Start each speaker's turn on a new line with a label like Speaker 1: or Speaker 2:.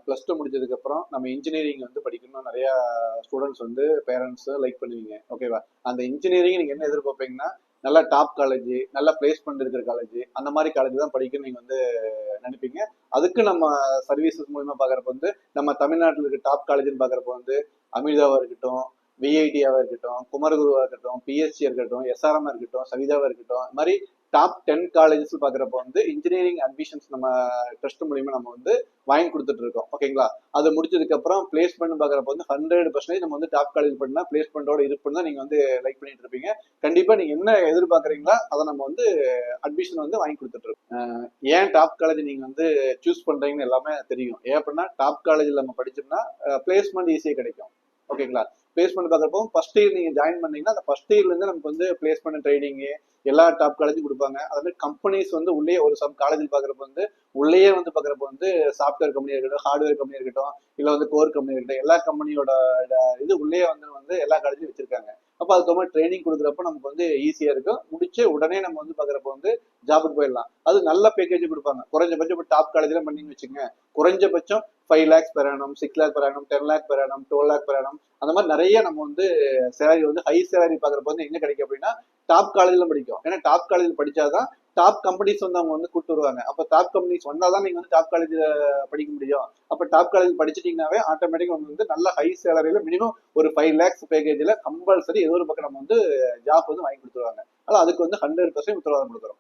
Speaker 1: +2 முடிச்சதுக்கப்புறம் நம்ம இன்ஜினியரிங் வந்து படிக்கணும் நிறைய ஸ்டூடெண்ட்ஸ் வந்து பேரண்ட்ஸ் லைக் பண்ணுவீங்க. ஓகேவா? அந்த இன்ஜினியரிங் நீங்கள் என்ன எதிர்பார்ப்பீங்கன்னா நல்லா டாப் காலேஜ், நல்ல பிளேஸ்மெண்ட் இருக்கிற காலேஜ், அந்த மாதிரி காலேஜ் தான் படிக்கணும் நீங்கள் வந்து நினைப்பீங்க. அதுக்கு நம்ம சர்வீசஸ் மூலமா பார்க்குறப்ப வந்து நம்ம தமிழ்நாட்டில் இருக்க டாப் காலேஜ்னு பார்க்குறப்ப வந்து அமிர்தாவா இருக்கட்டும், விஐடியாவா இருக்கட்டும், குமரகுருவா இருக்கட்டும், பிஎஸ்சி இருக்கட்டும், எஸ்ஆர்எம் இருக்கட்டும், சவிதாவா இருக்கட்டும், இந்த மாதிரி டாப் 10 காலேஜஸ் பார்க்குறப்ப வந்து இன்ஜினியரிங் அட்மிஷன்ஸ் நம்ம ட்ரஸ்ட் மூலியமா நம்ம வந்து வாங்கி கொடுத்துட்டு இருக்கோம். ஓகேங்களா? அது முடிச்சதுக்கு அப்புறம் பிளேஸ்மெண்ட் பார்க்குறப்ப வந்து 100% நம்ம வந்து டாப் காலேஜ் பண்ணா பிளேஸ்மெண்டோட இருப்புன்னு தான் நீங்க வந்து லைக் பண்ணிட்டு இருப்பீங்க. கண்டிப்பா நீங்க என்ன எதிர்பார்க்குறீங்களோ அதை நம்ம வந்து அட்மிஷன் வந்து வாங்கி கொடுத்துட்டு இருக்கோம். ஏன் டாப் காலேஜ் நீங்க வந்து சூஸ் பண்றீங்கன்னு எல்லாமே தெரியும். ஏன் அப்படின்னா டாப் காலேஜ்ல நம்ம படிச்சோம்னா பிளேஸ்மெண்ட் ஈஸியா கிடைக்கும். ஓகேங்களா? பிளேஸ்மெண்ட் பார்க்குறப்போ ஃபர்ஸ்ட் இயர் நீங்க ஜாயின் பண்ணீங்கன்னா அந்த ஃபர்ஸ்ட் இயர்ல இருந்து நமக்கு வந்து பிளேஸ்மெண்ட் ட்ரைனிங் எல்லா டாப் காலேஜும் கொடுப்பாங்க. அது மாதிரி கம்பெனிஸ் வந்து உள்ளே ஒரு சம் காலேஜில் பார்க்குறப்ப வந்து உள்ளேயே வந்து பார்க்குறப்ப வந்து சாஃப்ட்வேர் கம்பெனி இருக்கட்டும், ஹார்ட்வேர் கம்பெனி இருக்கட்டும், இல்லை வந்து கோர் கம்பெனி இருக்கட்டும், எல்லா கம்பெனியோட இது உள்ளே வந்து எல்லா காலேஜும் வச்சிருக்காங்க. அப்போ அதுக்கு மாதிரி ட்ரைனிங் கொடுக்குறப்ப நமக்கு வந்து ஈஸியா இருக்கும். முடிச்சு உடனே நம்ம வந்து பார்க்குறப்ப வந்து ஜாபுக்கு போயிடலாம். அது நல்ல பேக்கேஜ் கொடுப்பாங்க. குறைஞ்சபட்சம் இப்போ டாப் காலேஜ்ல பண்ணீங்கன்னு வச்சுங்க, குறைஞ்சபட்சம் 5 lakhs per annum, 6 lakh per annum, 10 lakh per annum, 12 lakh per annum, அந்த மாதிரி நிறைய நம்ம வந்து சேலரி வந்து ஹை சேலரி பார்க்குறப்ப வந்து எங்க கிடைக்கும் அப்படின்னா டாப் காலேஜ்ல படிக்கும். ஏன்னா டாப் காலேஜ் படிச்சாதான் டாப் கம்பெனிஸ் வந்து அவங்க வந்து கூப்பிட்டு வருவாங்க. அப்ப டாப் கம்பெனிஸ் வந்தாதான் நீங்க வந்து டாப் காலேஜ்ல படிக்க முடியும். அப்ப டாப் காலேஜ் படிச்சிட்டீங்கன்னாவே ஆட்டோமேட்டிக்கா உங்களுக்கு வந்து நல்ல ஹை சேலரியில மினிமம் ஒரு 5 lakhs பேக்கேஜ்ல கம்பல்சரி ஏதோ ஒரு பக்கம் நம்ம வந்து ஜாப் வந்து வாங்கி கொடுத்துருவாங்க. அதனால அதுக்கு வந்து 100% உத்தரவாதம் கொடுக்குறோம்.